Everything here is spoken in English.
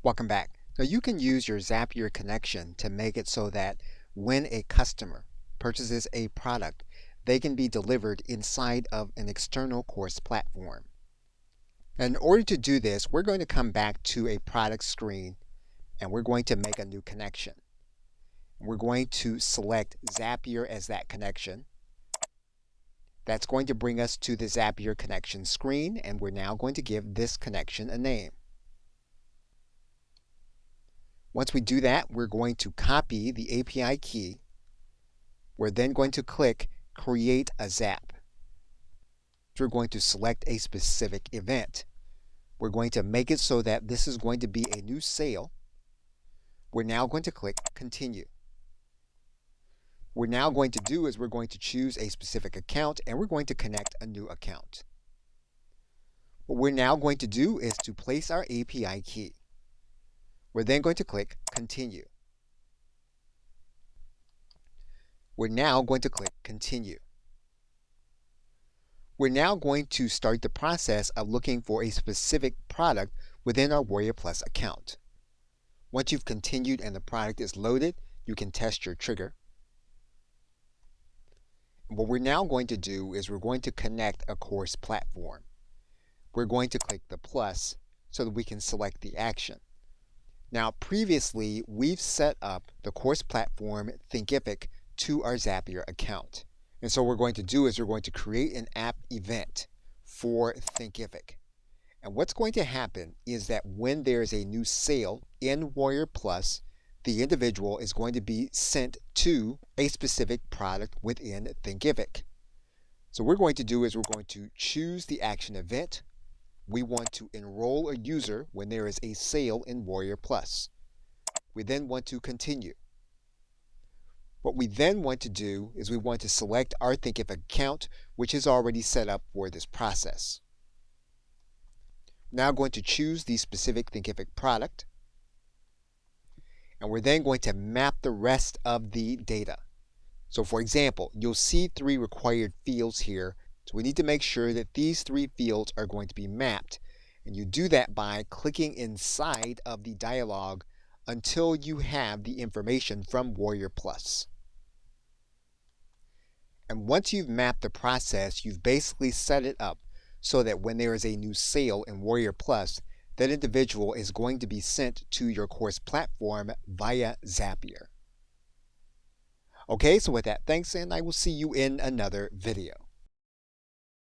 Welcome back. Now you can use your Zapier connection to make it so that when a customer purchases a product, they can be delivered inside of an external course platform. And in order to do this, we're going to come back to a product screen and we're going to make a new connection. We're going to select Zapier as that connection. That's going to bring us to the Zapier connection screen, and we're now going to give this connection a name. Once we do that, we're going to copy the API key. We're then going to click Create a Zap. We're going to select a specific event. We're going to make it so that this is going to be a new sale. We're now going to click Continue. What we're now going to do is we're going to choose a specific account and we're going to connect a new account. What we're now going to do is to place our API key. We're then going to click Continue. We're now going to click Continue. We're now going to start the process of looking for a specific product within our WarriorPlus account. Once you've continued and the product is loaded, you can test your trigger. What we're now going to do is we're going to connect a course platform. We're going to click the plus so that we can select the action. Now previously we've set up the course platform Thinkific to our Zapier account. And so what we're going to do is we're going to create an app event for Thinkific. And what's going to happen is that when there's a new sale in WarriorPlus, the individual is going to be sent to a specific product within Thinkific. So what we're going to do is we're going to choose the action event. We want to enroll a user when there is a sale in WarriorPlus. We then want to continue. What we then want to do is we want to select our Thinkific account, which is already set up for this process. Now going to choose the specific Thinkific product. And we're then going to map the rest of the data. So for example, you'll see 3 required fields here. So we need to make sure that these 3 fields are going to be mapped. And you do that by clicking inside of the dialog until you have the information from WarriorPlus. And once you've mapped the process, you've basically set it up so that when there is a new sale in WarriorPlus, that individual is going to be sent to your course platform via Zapier. Okay, so with that, thanks, and I will see you in another video.